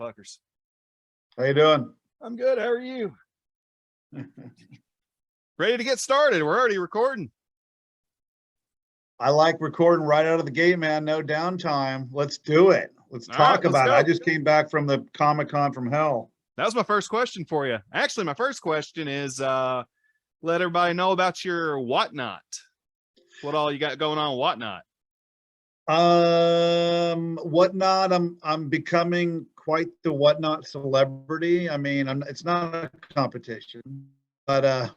motherfuckers. How you doing? I'm good. How are you? Ready to get started. We're already recording. I like recording right out of the gate, man. No downtime. Let's do it. Let's talk about it. I just came back from the ComiCon from hell. That was my first question for you. Actually, my first question is let everybody know about your whatnot. What all you got going on whatnot? Whatnot, I'm becoming quite the whatnot celebrity. I mean, it's not a competition, but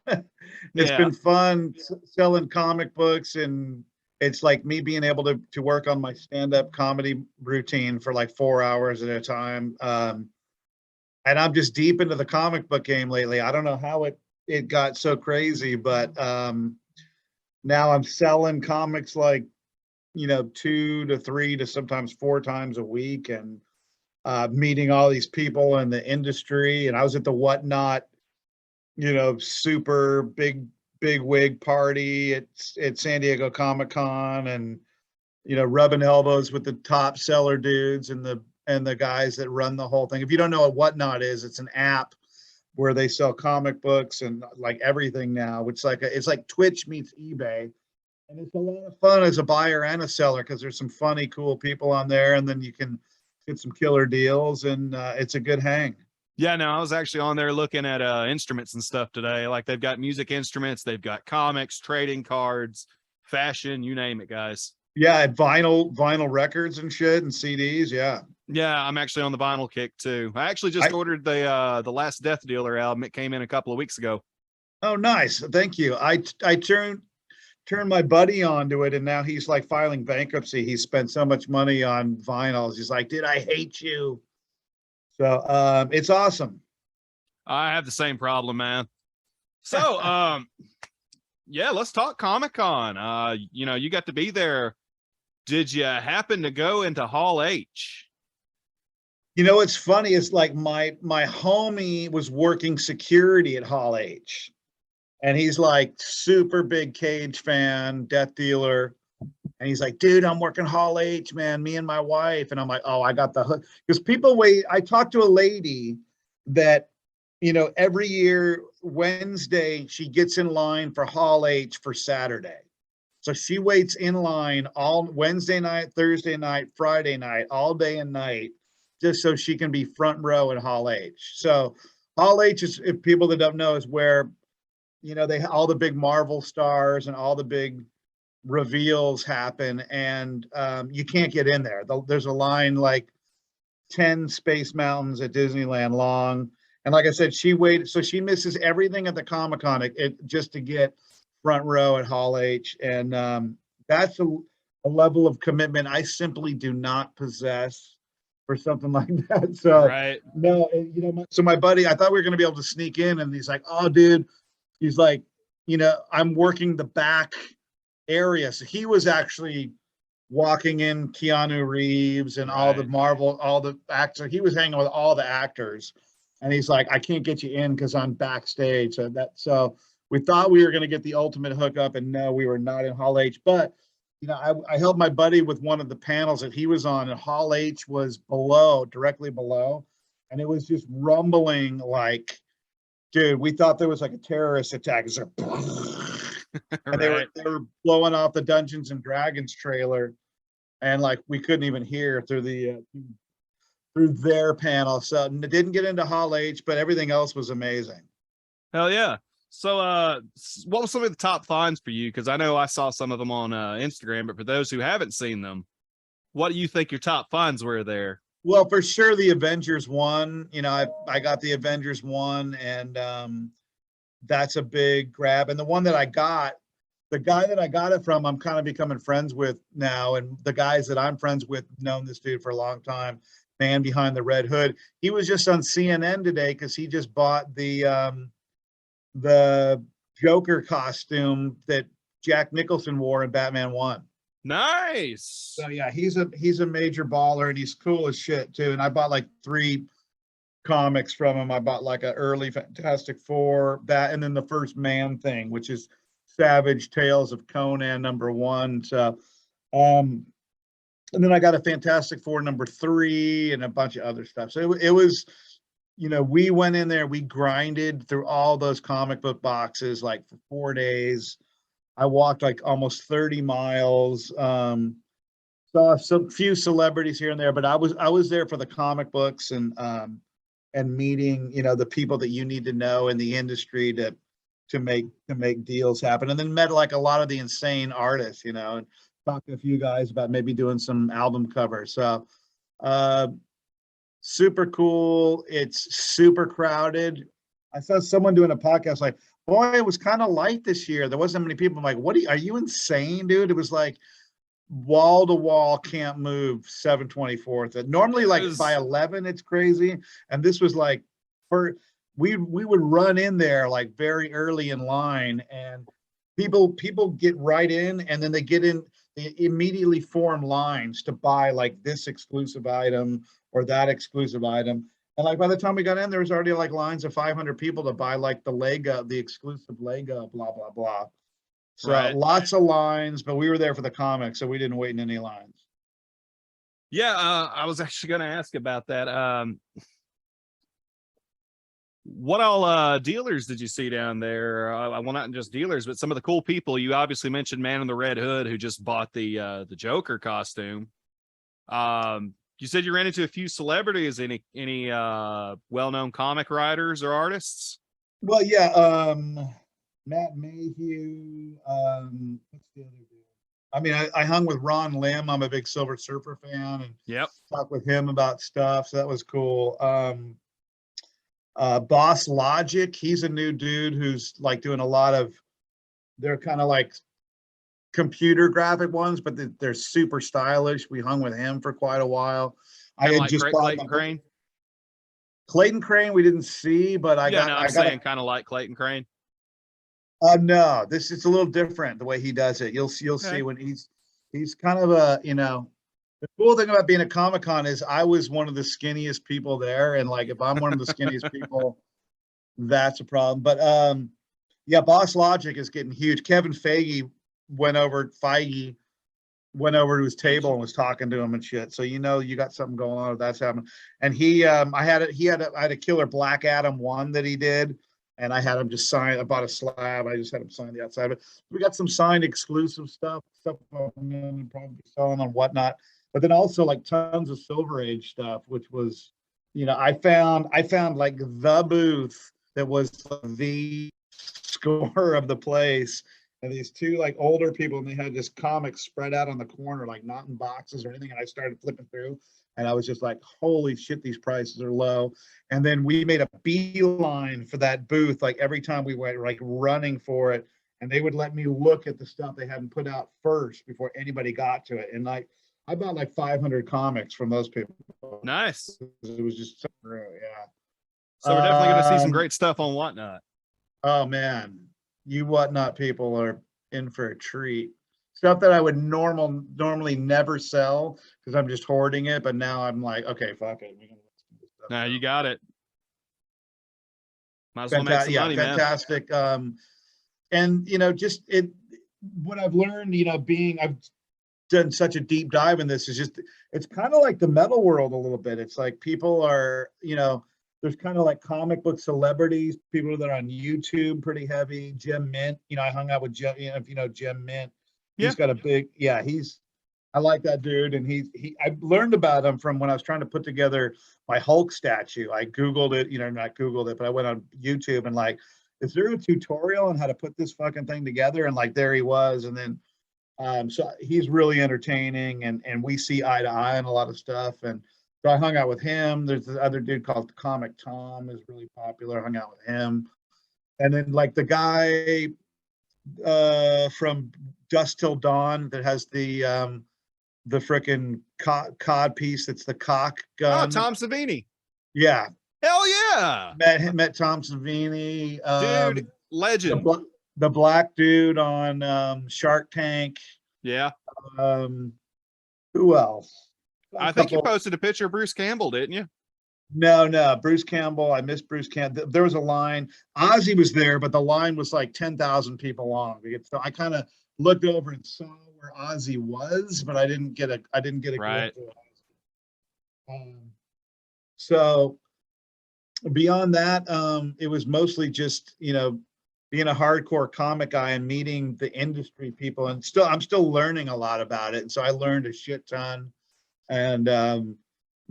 it's been fun selling comic books, and it's like me being able to work on my stand-up comedy routine for like 4 hours at a time. And I'm just deep into the comic book game lately. I don't know how it got so crazy, but now I'm selling comics like, 2 to 3 to sometimes 4 times a week, and meeting all these people in the industry. And I was at the whatnot, super big wig party at San Diego Comic-Con, and rubbing elbows with the top seller dudes and the guys that run the whole thing. If you don't know what whatnot is, it's an app where they sell comic books and like everything now. It's like Twitch meets eBay. And it's a lot of fun as a buyer and a seller, because there's some funny, cool people on there, and then you can get some killer deals, and it's a good hang. Yeah, no, I was actually on there looking at instruments and stuff today. Like, they've got music instruments, they've got comics, trading cards, fashion, you name it, guys. Yeah, vinyl records and shit, and CDs. Yeah. Yeah, I'm actually on the vinyl kick too. I actually just ordered the Last Death Dealer album. It came in a couple of weeks ago. Oh, nice. Thank you. I turned my buddy onto it, and now he's like filing bankruptcy. He spent so much money on vinyls. He's like, dude, I hate you. So it's awesome. I have the same problem, man. So yeah, let's talk Comic-Con. You got to be there. Did you happen to go into Hall H? What's funny is like my homie was working security at Hall H. And he's like super big Cage fan, Death Dealer. And he's like, dude, I'm working Hall H, man, me and my wife. And I'm like, oh, I got the hook. Because people wait. I talked to a lady that, every year, Wednesday, she gets in line for Hall H for Saturday. So she waits in line all Wednesday night, Thursday night, Friday night, all day and night, just so she can be front row at Hall H. So Hall H is, if people that don't know, is where they all the big Marvel stars and all the big reveals happen, and you can't get in there. There's a line like 10 Space Mountains at Disneyland long. And like I said, she waited, so she misses everything at the Comic-Con just to get front row at Hall H. And that's a level of commitment I simply do not possess for something like that. So right. No, so my buddy, I thought we were going to be able to sneak in, and he's like, oh, dude. He's like, I'm working the back area. So he was actually walking in Keanu Reeves and all the Marvel, all the actors. He was hanging with all the actors. And he's like, I can't get you in because I'm backstage. So we thought we were going to get the ultimate hookup, and no, we were not in Hall H. But, I helped my buddy with one of the panels that he was on, and Hall H was directly below. And it was just rumbling like, dude, we thought there was like a terrorist attack. And they were blowing off the Dungeons and Dragons trailer, and like we couldn't even hear through their panel. So it didn't get into Hall H, but everything else was amazing. Hell yeah. So what was some of the top finds for you? Because I know I saw some of them on Instagram, but for those who haven't seen them, what do you think your top finds were there? Well, for sure, the Avengers 1. I got the Avengers 1, and that's a big grab. And the one that I got, the guy that I got it from, I'm kind of becoming friends with now. And the guys that I'm friends with known this dude for a long time. Man behind the red hood. He was just on CNN today because he just bought the Joker costume that Jack Nicholson wore in Batman 1. Nice. So yeah, he's a major baller, and he's cool as shit too. And I bought like 3 comics from him. I bought like an early Fantastic Four, that, and then the first Man Thing, which is Savage Tales of Conan #1. So And then I got a Fantastic Four #3 and a bunch of other stuff. So it was, we went in there, we grinded through all those comic book boxes like for 4 days. I walked like almost 30 miles. Saw some few celebrities here and there, but I was there for the comic books and meeting, the people that you need to know in the industry to make deals happen. And then met like a lot of the insane artists, and talked to a few guys about maybe doing some album covers. So super cool. It's super crowded. I saw someone doing a podcast like, boy, it was kind of light this year. There wasn't many people. I'm like, are you insane, dude? It was like wall to wall, can't move 7/24. Normally like by 11, it's crazy. And this was like, we would run in there like very early in line, and people get right in, and then they immediately form lines to buy like this exclusive item or that exclusive item. And like by the time we got in, there was already like lines of 500 people to buy like the exclusive Lego, blah, blah, blah. So lots of lines, but we were there for the comics, so we didn't wait in any lines. Yeah, I was actually going to ask about that. What all dealers did you see down there? Well, not just dealers, but some of the cool people. You obviously mentioned Man in the Red Hood, who just bought the Joker costume. You said you ran into a few celebrities. Any well-known comic writers or artists? Well, yeah, Matt Mayhew. What's the other dude? I mean, I hung with Ron Lim. I'm a big Silver Surfer fan, and talked with him about stuff. So that was cool. Boss Logic. He's a new dude who's like doing a lot of. They're kind of like computer graphic ones, but they're super stylish. We hung with him for quite a while. I had just Clayton Crane. Clayton Crane we didn't see, but I'm saying kind of like Clayton Crane. No, this is a little different the way he does it. You'll see when he's kind of a, the cool thing about being at ComiCon is I was one of the skinniest people there, and like if I'm one of the skinniest people, that's a problem. But yeah, Boss Logic is getting huge. Kevin Feige went over to his table and was talking to him and shit. So you got something going on if that's happening. And I had a killer Black Adam 1 that he did, and I had him just sign. I bought a slab. I just had him sign the outside of it. We got some signed exclusive stuff I'm gonna probably selling on whatnot. But then also like tons of Silver Age stuff, which was, I found like the booth that was the score of the place. And these two like older people, and they had this comics spread out on the corner, like not in boxes or anything. And I started flipping through, and I was just like, holy shit, these prices are low. And then we made a beeline for that booth. Like every time we went like running for it, and they would let me look at the stuff they hadn't put out first before anybody got to it. And like, I bought like 500 comics from those people. Nice. It was just so true, yeah. So we're definitely going to see some great stuff on Whatnot. Oh man, you Whatnot people are in for a treat. Stuff that I would normally never sell because I'm just hoarding it, but now I'm like, okay, fuck it. Now you got it. Might as well make some money, fantastic. Man. And just what I've learned, I've done such a deep dive in this, is just it's kind of like the metal world a little bit. It's like people are, there's kind of like comic book celebrities, people that are on YouTube pretty heavy. Jim Mint, I hung out with Jim, if you know Jim Mint. He's got a big, I like that dude. And I learned about him from when I was trying to put together my Hulk statue. I Googled it, not Googled it, but I went on YouTube and like, is there a tutorial on how to put this fucking thing together? And like, there he was. And then, so he's really entertaining, and we see eye to eye on a lot of stuff. And so I hung out with him. There's this other dude called Comic Tom, is really popular. I hung out with him. And then like the guy from Dusk Till Dawn that has the frickin' cod piece that's the cock gun. Oh, Tom Savini. Yeah. Hell yeah. Met Tom Savini. Dude, legend. The black dude on Shark Tank. Yeah. Who else? I think you posted a picture of Bruce Campbell, didn't you? No, Bruce Campbell. I missed Bruce Campbell. There was a line. Ozzy was there, but the line was like 10,000 people long. So I kind of looked over and saw where Ozzy was, but I didn't get a Right. glimpse of Ozzy. So beyond that, it was mostly just, being a hardcore comic guy and meeting the industry people, and I'm still learning a lot about it. And so I learned a shit ton, and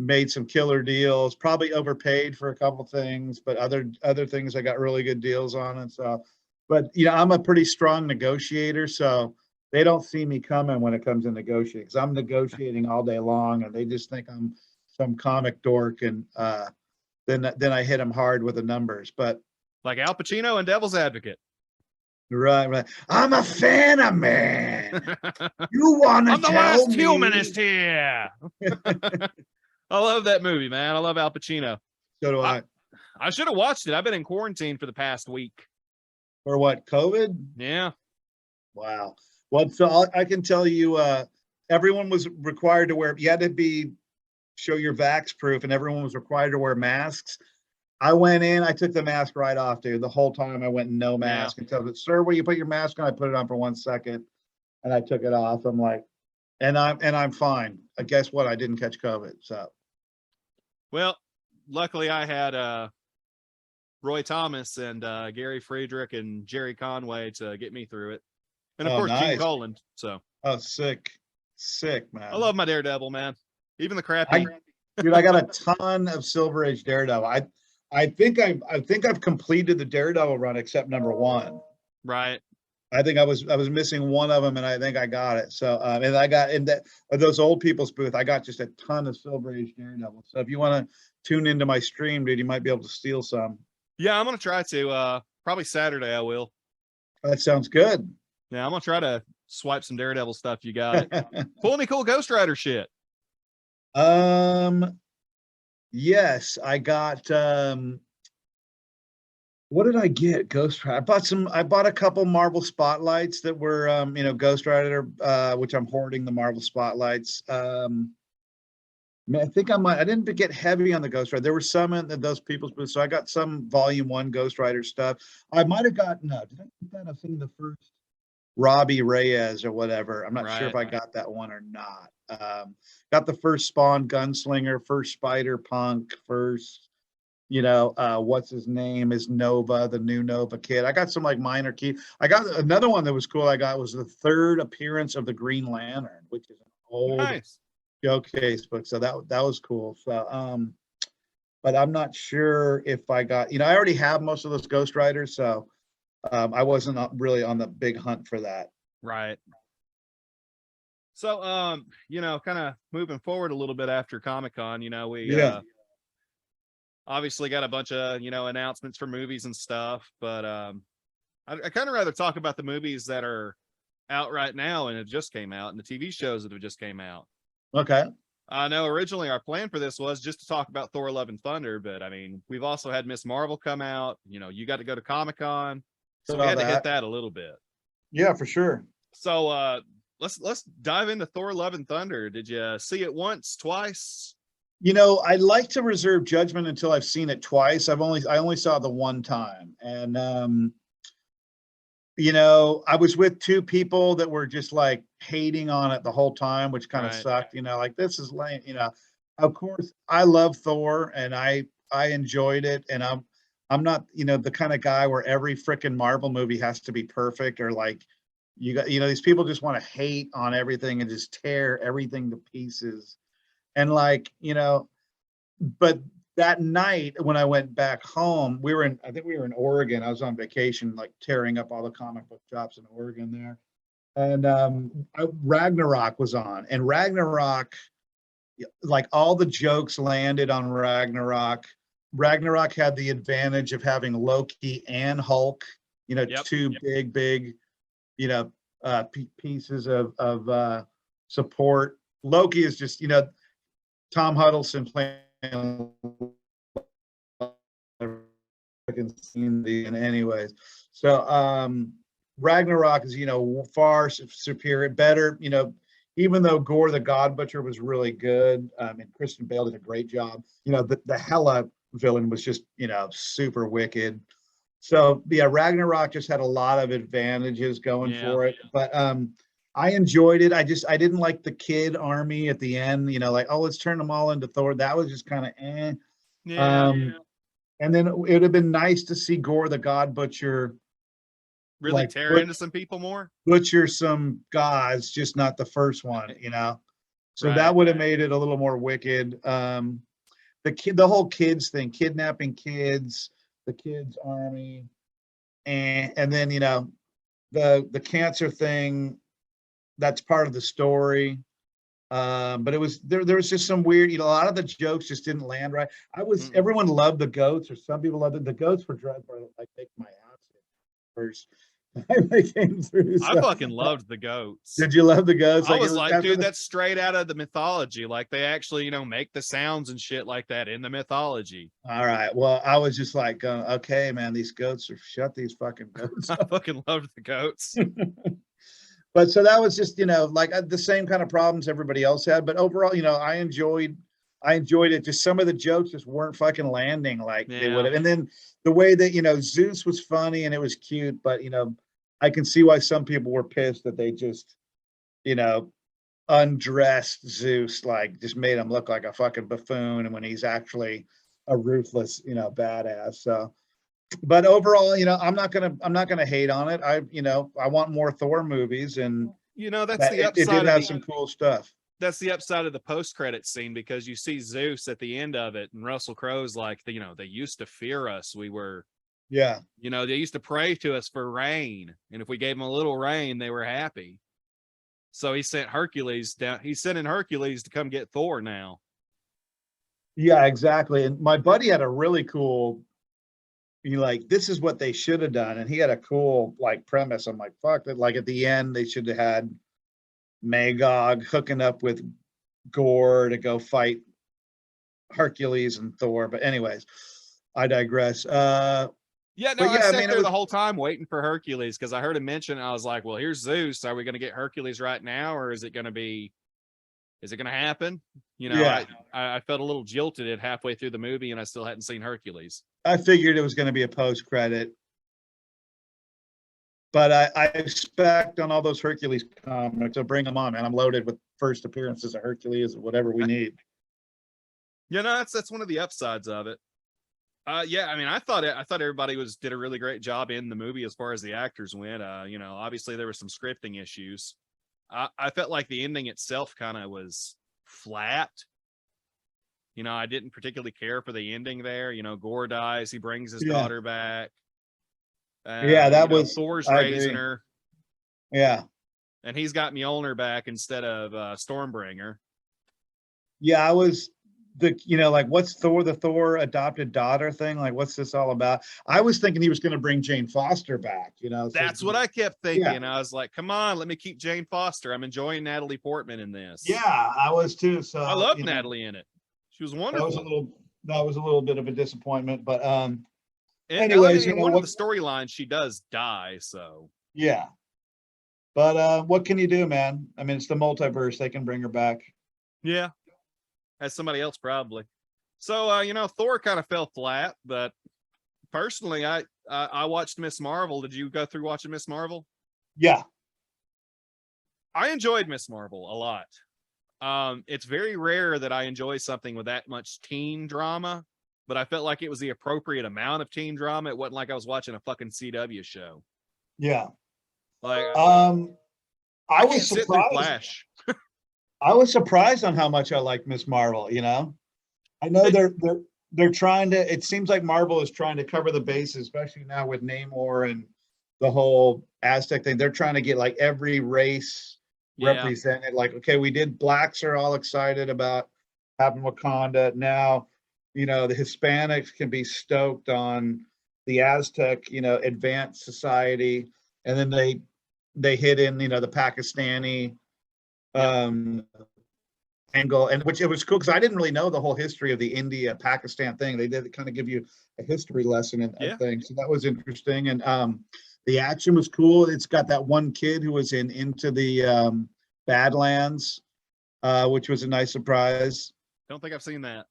made some killer deals, probably overpaid for a couple things, but other things I got really good deals on. And so, but I'm a pretty strong negotiator, so they don't see me coming when it comes to negotiating, because I'm negotiating all day long, and they just think I'm some comic dork. And then I hit them hard with the numbers. But Like Al Pacino and Devil's Advocate. right. I'm a fan of man. You want to I'm the tell last me? humanist here. I love that movie, man. I love Al Pacino. So do I. I should have watched it. I've been in quarantine for the past week. For what, COVID? Yeah. Wow. Well, so I can tell you, everyone was required to wear. You had to show your vax proof, and everyone was required to wear masks. I went in, I took the mask right off, dude. The whole time I went no mask. Yeah. Until sir, will you put your mask on? I put it on for 1 second, and I took it off. I'm like, and I'm fine. Guess what? I didn't catch COVID. So, Well, luckily I had Roy Thomas and Gary Friedrich and Jerry Conway to get me through it. And of course, nice. Gene Colan. So, sick, man. I love my Daredevil, man. Even the crappy. Dude, I got a ton of Silver Age Daredevil. I think I've completed the Daredevil run except number 1. Right. I think I was missing one of them, and I think I got it. So, and I got in those old people's booth, I got just a ton of Silver Age Daredevil. So if you want to tune into my stream, dude, you might be able to steal some. Yeah, I'm gonna try to. Probably Saturday I will. That sounds good. Yeah, I'm gonna try to swipe some Daredevil stuff. You got it. Pull any cool Ghost Rider shit. Yes, I got. What did I get? Ghost Rider. I bought a couple Marvel Spotlights that were, Ghost Rider, which I'm hoarding the Marvel Spotlights. I think I didn't get heavy on the Ghost Rider. There were some in those people's booths. So I got some Volume 1 Ghost Rider stuff. I might have gotten, did I get that? I've seen the first Robbie Reyes or whatever. I'm not sure if I got that one or not. Got the first Spawn Gunslinger, first Spider-Punk, first, what's his name is Nova, the new Nova kid. I got some like minor key. I got another one that was cool. I got was the third appearance of the Green Lantern, which is an old showcase book. So that was cool. So but I'm not sure if I got, I already have most of those Ghost Riders, so I wasn't really on the big hunt for that. Right. So kind of moving forward a little bit after Comic-Con, we obviously got a bunch of, announcements for movies and stuff, but I kind of rather talk about the movies that are out right now and have just came out, and the TV shows that have just came out. Okay. I know originally our plan for this was just to talk about Thor: Love and Thunder, but I mean, we've also had Miss Marvel come out. You got to go to Comic-Con, so we had to hit that a little bit. Yeah, for sure. So let's dive into Thor: Love and Thunder. Did you see it once, twice? I like to reserve judgment until I've seen it twice. I only saw it the one time, and I was with two people that were just like hating on it the whole time, which kind of sucked. Like, this is lame. Of course, I love Thor, and I enjoyed it, and I'm not the kind of guy where every freaking Marvel movie has to be perfect, or like you got these people just want to hate on everything and just tear everything to pieces. And like, but that night when I went back home, I think we were in Oregon. I was on vacation, like tearing up all the comic book shops in Oregon there. And Ragnarok was on, and Ragnarok, like all the jokes landed on Ragnarok. Ragnarok had the advantage of having Loki and Hulk, two big, pieces of support. Loki is just, Tom Huddleston playing anyways. So Ragnarok is, far superior, better, even though Gore the God Butcher was really good, and Christian Bale did a great job. The Hela villain was just, super wicked. So yeah, Ragnarok just had a lot of advantages going Yeah. for it. But I enjoyed it. I didn't like the kid army at the end, you know, like, oh, let's turn them all into Thor. That was just kind of eh. Yeah. And then it would have been nice to see Gore the God Butcher Really like tear into some people more. butcher some gods, just not the first one, you know. So Right. that would have made it a little more wicked. The whole kids thing, kidnapping kids, the kids army, and then you know the cancer thing. That's part of the story. But it was there was just some weird, you know, a lot of the jokes just didn't land right. Everyone loved the goats, or some people loved it. The goats were dreadful, like make my ass first time they came through. I So. fucking loved the goats. Did you love the goats? I was like, dude, the, that's straight out of the mythology. Like they actually, you know, make the sounds and shit like that in the mythology. all right. Well, I was just like, okay, man, these goats are shut these fucking goats. I fucking loved the goats. But so that was just, you know, like the same kind of problems everybody else had. But overall, you know, I enjoyed it. Just some of the jokes just weren't fucking landing like they would have. And then the way that, you know, Zeus was funny and it was cute, but you know, I can see why some people were pissed that they just, you know, undressed Zeus, like just made him look like a fucking buffoon, and when he's actually a ruthless, you know, badass. So, but overall, you know, I'm not gonna hate on it. You know, I want more Thor movies, and you know, that's the upside. It did have some cool stuff. That's the upside of the post-credit scene, because you see Zeus at the end of it, and Russell Crowe's like, you know, they used to fear us. We were, yeah, you know, they used to pray to us for rain, and if we gave them a little rain, they were happy. So he sent Hercules down. He's sending Hercules to come get Thor now. Yeah, exactly. And my buddy had a really cool, like, this is what they should have done. And he had a cool like premise. I'm like, fuck that. Like at the end, they should have had Magog hooking up with Gore to go fight Hercules and Thor. But anyways, I digress. Yeah, no, I sat there the whole time waiting for Hercules, because I heard him mention, I was like, well, here's Zeus. Are we going to get Hercules right now, or is it going to happen? You know, yeah. I felt a little jilted at halfway through the movie, and I still hadn't seen Hercules. I figured it was going to be a post-credit. But I expect on all those Hercules comics, to bring them on, man. I'm loaded with first appearances of Hercules or whatever we need. Yeah, no, that's one of the upsides of it. Yeah, I mean, I thought everybody did a really great job in the movie as far as the actors went. You know, obviously there were some scripting issues. I felt like the ending itself kind of was flat. You know, I didn't particularly care for the ending there. You know, Gore dies, he brings his daughter back. Yeah, that was Thor's raising her. Yeah, and he's got Mjolnir back instead of Stormbringer. Yeah, I was. Like, what's the Thor adopted daughter thing? Like, what's this all about? I was thinking he was going to bring Jane Foster back, you know. That's what I kept thinking. Yeah. I was like, come on, let me keep Jane Foster. I'm enjoying Natalie Portman in this. Yeah, I was too. So I love Natalie in it. She was wonderful. That was a little bit of a disappointment, but anyways, in one of the storylines, she does die, so. Yeah. But what can you do, man? I mean, it's the multiverse. They can bring her back. Yeah. As somebody else probably. So you know, Thor kind of fell flat, but personally I watched Miss Marvel. Did you go through watching Miss Marvel? Yeah. I enjoyed Miss Marvel a lot. It's very rare that I enjoy something with that much teen drama, but I felt like it was the appropriate amount of teen drama. It wasn't like I was watching a fucking CW show. Yeah. Like I was surprised. Flash. I was surprised on how much I like Miss Marvel, you know. I know they're trying to, it seems like Marvel is trying to cover the bases, especially now with Namor and the whole Aztec thing. They're trying to get like every race represented. Like, okay, we did blacks are all excited about having Wakanda. Now, you know, the Hispanics can be stoked on the Aztec, you know, advanced society. And then they hit in, you know, the Pakistani angle, and which it was cool because I didn't really know the whole history of the India-Pakistan thing. They did kind of give you a history lesson and thing, so that was interesting. And the action was cool. It's got that one kid who was into the Badlands, which was a nice surprise. Don't think I've seen that.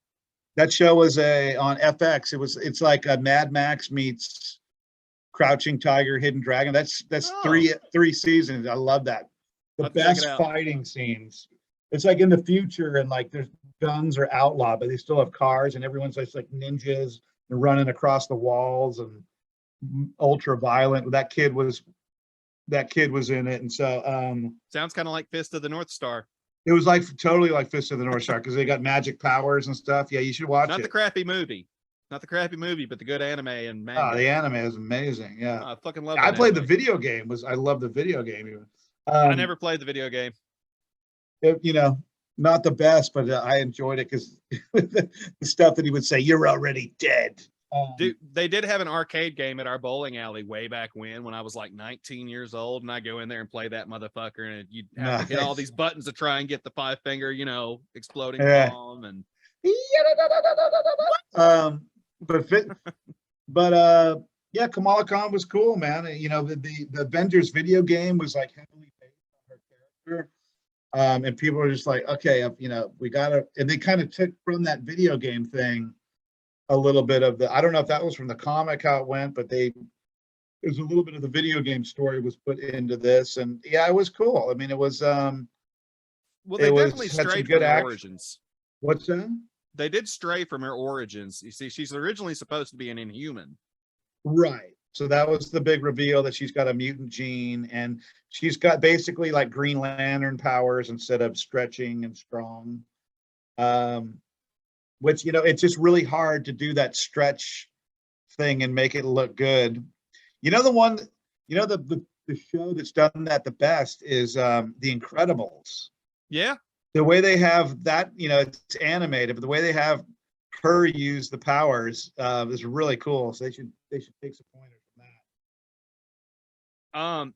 That show was on FX. It's like a Mad Max meets Crouching Tiger, Hidden Dragon. That's Oh, three seasons. I love that. The I'll have to check it best out. fighting scenes. It's like in the future, and like there's guns are outlawed, but they still have cars, and everyone's just like ninjas and running across the walls and ultra violent. That kid was in it, and so Sounds kind of like Fist of the North Star. it was like totally like Fist of the North Star because they got magic powers and stuff. Yeah, you should watch Not it. the crappy movie. Not the crappy movie, but the good anime and manga. Oh, the anime is amazing. Yeah, I fucking love I that played the anime. video game. I love the video game even. I never played the video game. You know, not the best, but I enjoyed it because the stuff that he would say, "You're already dead." Dude, they did have an arcade game at our bowling alley way back when I was like 19 years old, and I go in there and play that motherfucker, and you'd have to hit all these buttons to try and get the 5-finger, exploding bomb. And but yeah, Kamala Khan was cool, man. The Avengers video game was like heavily based on her character. And people are just like, okay, we gotta, and they kind of took from that video game thing a little bit of I don't know if that was from the comic how it went, but there's a little bit of the video game story was put into this, and yeah, it was cool. I mean, it was well, they definitely strayed from their origins. What's that? They did stray from her origins. You see, she's originally supposed to be an Inhuman. Right. So that was the big reveal that she's got a mutant gene, and she's got basically like Green Lantern powers instead of stretching and strong. Which, it's just really hard to do that stretch thing and make it look good. The show that's done that the best is The Incredibles. Yeah. The way they have that, it's animated, but the way they have her use the powers is really cool. So they should take some pointers from that.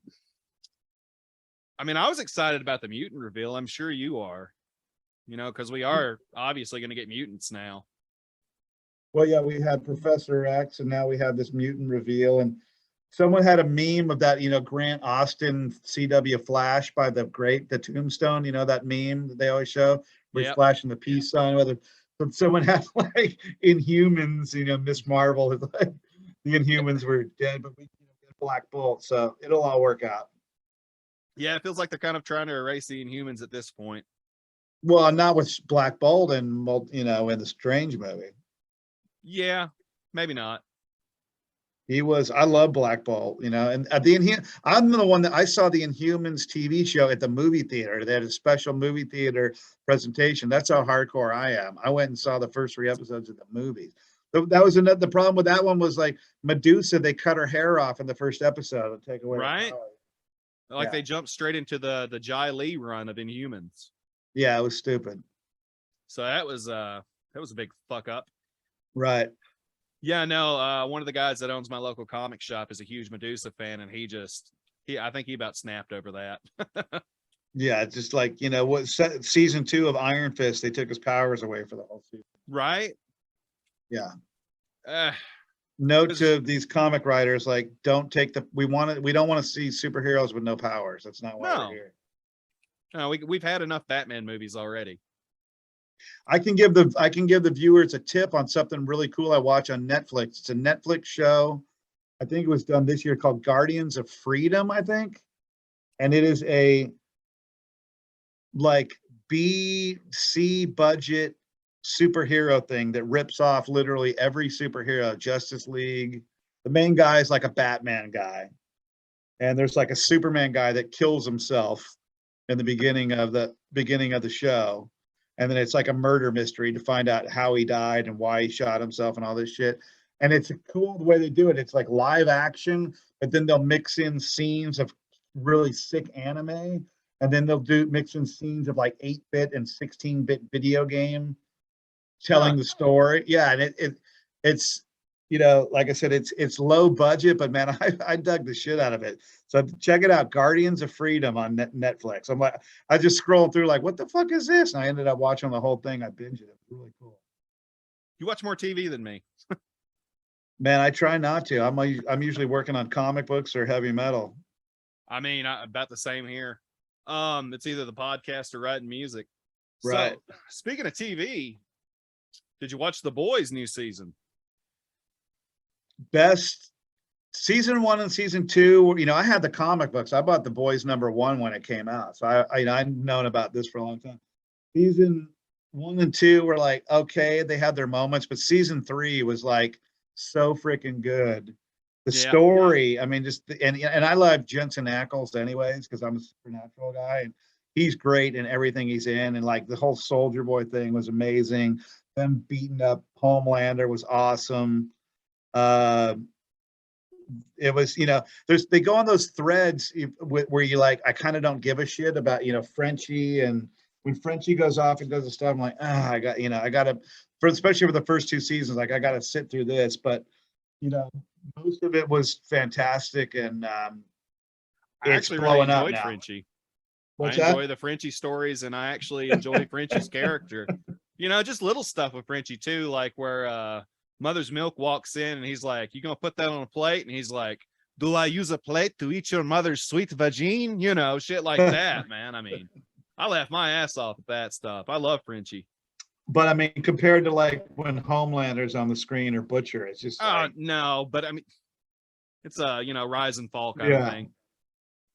I mean, I was excited about the mutant reveal. I'm sure you are. Because we are obviously going to get mutants now. Well, yeah, we had Professor X, and now we have this mutant reveal. And someone had a meme of that, Grant Austin CW Flash by the Tombstone, that meme that they always show, where he's flashing the peace sign. But someone had like Inhumans, Miss Marvel, like the Inhumans were dead, but we get Black Bolt, so it'll all work out. Yeah, it feels like they're kind of trying to erase the Inhumans at this point. Well, not with Black Bolt and in the Strange movie. Yeah, maybe not. I love Black Bolt, and I'm the one that I saw the Inhumans TV show at the movie theater. They had a special movie theater presentation. That's how hardcore I am. I went and saw the first 3 episodes of the movie. That was the problem with that one was like Medusa. They cut her hair off in the first episode to take away right. Her power. Like they jumped straight into the Jai Lee run of Inhumans. Yeah, it was stupid. So that was a big fuck up. Right. Yeah, no, one of the guys that owns my local comic shop is a huge Medusa fan, and I think he about snapped over that. Yeah, just like, what season 2 of Iron Fist, they took his powers away for the whole season. Right? Yeah. Note to these comic writers, like, we don't want to see superheroes with no powers. That's not why we're here. No, we've had enough Batman movies already. I can give the viewers a tip on something really cool I watch on Netflix. It's a Netflix show. I think it was done this year, called Guardians of Freedom, I think. And it is a like B-C budget superhero thing that rips off literally every superhero. Justice League. The main guy is like a Batman guy. And there's like a Superman guy that kills himself in the beginning of the show. And then it's like a murder mystery to find out how he died and why he shot himself and all this shit. And it's cool the way they do it. It's like live action, but then they'll mix in scenes of really sick anime. And then they'll mix in scenes of like 8-bit and 16-bit video game telling the story. Yeah. And it's, like I said, it's low budget, but man, I dug the shit out of it. So check it out, Guardians of Freedom on Netflix. I'm like, I just scrolled through like, what the fuck is this? And I ended up watching the whole thing. I binged it. It was really cool. You watch more TV than me. Man, I try not to. I'm usually working on comic books or heavy metal. I mean, about the same here. It's either the podcast or writing music. Right. So, speaking of TV, did you watch The Boys' new season? Best season 1 and season 2, you know, I had the comic books. I bought The Boys #1 when it came out. So I've known about this for a long time. Season 1 and 2 were like, okay, they had their moments, but season 3 was like so freaking good. The story, I mean, just and I love Jensen Ackles anyways, because I'm a Supernatural guy, and he's great in everything he's in. And like the whole Soldier Boy thing was amazing. Them beating up Homelander was awesome. It was, you know, they go on those threads where you like, I kind of don't give a shit about, you know, Frenchie, and when Frenchie goes off and does the stuff, I'm like, I got to, especially for the first 2 seasons, like I got to sit through this. But, you know, most of it was fantastic, and I it's actually blowing really up enjoyed now. Frenchie. What's I enjoy that? the Frenchie stories, and I actually enjoy Frenchie's character. You know, just little stuff with Frenchie too, like where Mother's Milk walks in and he's like, "You gonna put that on a plate?" And he's like, "Do I use a plate to eat your mother's sweet vagine?" You know, shit like that, man. I mean, I laugh my ass off at that stuff. I love Frenchie. But I mean, compared to like when Homelander's on the screen or Butcher, it's just like, no, but I mean, it's a, you know, rise and fall kind of thing.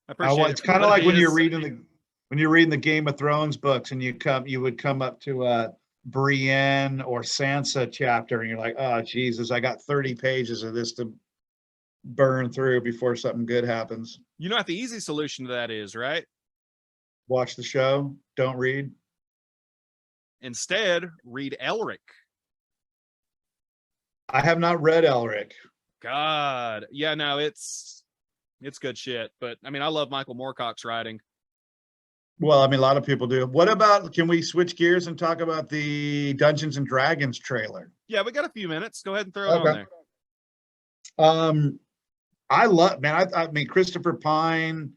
I appreciate it's kind of like when you're reading the Game of Thrones books, and you would come up to Brienne or Sansa chapter, and you're like, oh Jesus, I got 30 pages of this to burn through before something good happens. You know what the easy solution to that is, right? Watch the show, don't read. Instead, read Elric. I have not read Elric. God, yeah, no, it's good shit. But I mean, I love Michael Moorcock's writing. Well, I mean, a lot of people do. What about, can we switch gears and talk about the Dungeons and Dragons trailer? Yeah, we got a few minutes. Go ahead and throw it on there. I love, man, I mean, Christopher Pine,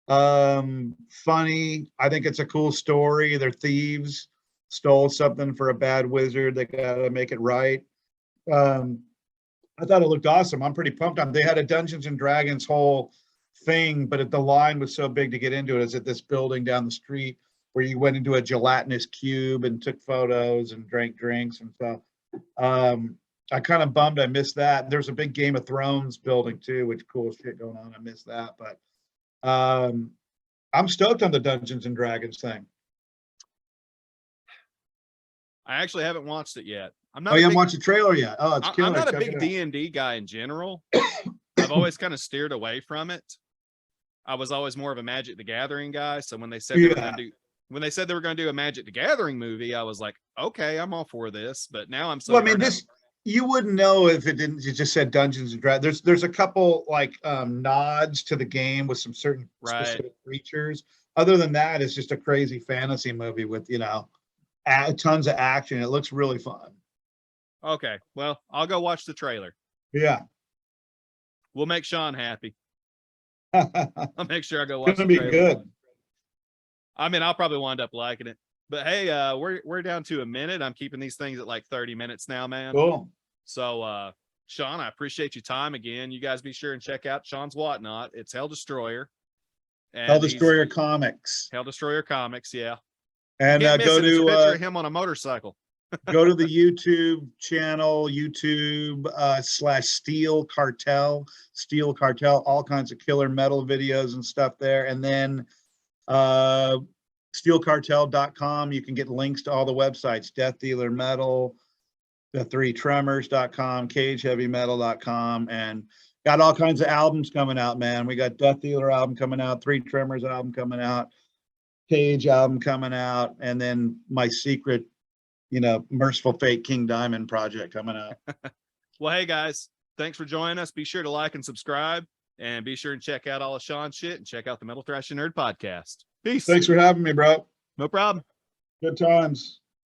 funny. I think it's a cool story. They're thieves, stole something for a bad wizard. They got to make it right. I thought it looked awesome. I'm pretty pumped on. They had a Dungeons and Dragons whole thing, but the line was so big to get into it. Is at this building down the street where you went into a gelatinous cube and took photos and drank drinks and stuff. I kind of bummed I missed that. There's a big Game of Thrones building too, which cool shit going on. I missed that, but I'm stoked on the Dungeons and Dragons thing. I actually haven't watched it yet. I'm not. Oh, you haven't watched the trailer yet? Oh, it's killer. I'm not a big D&D guy in general. I've always kind of steered away from it. I was always more of a Magic the Gathering guy. So when they said they were going to do a Magic the Gathering movie, I was like, okay, I'm all for this. But now I'm so. Well, I mean, you wouldn't know if it didn't. You just said Dungeons and Dragons. There's a couple like nods to the game with some certain specific creatures. Other than that, it's just a crazy fantasy movie with, you know, tons of action. It looks really fun. Okay, well, I'll go watch the trailer. Yeah, we'll make Sean happy. I'll make sure I go watch. It's gonna be good. I mean, I'll probably wind up liking it. But hey, we're down to a minute. I'm keeping these things at like 30 minutes now, man. Cool. So, Sean, I appreciate your time again. You guys be sure and check out Sean's Whatnot. It's Hell Destroyer. Hell Destroyer Comics. Hell Destroyer Comics, yeah. And go to picture of him on a motorcycle. Go to the YouTube channel, /Steel Cartel, all kinds of killer metal videos and stuff there. And then steelcartel.com, you can get links to all the websites, Death Dealer Metal, the3tremors.com, cageheavymetal.com, and got all kinds of albums coming out, man. We got Death Dealer album coming out, 3 Tremors album coming out, Cage album coming out, and then my secret, you know, Merciful Fate King Diamond project coming out. Well, hey guys, thanks for joining us. Be sure to like and subscribe, and be sure and check out all of Sean's shit, and check out the Metal Thrashing Nerd Podcast. Peace. Thanks for having me, bro. No problem. Good times.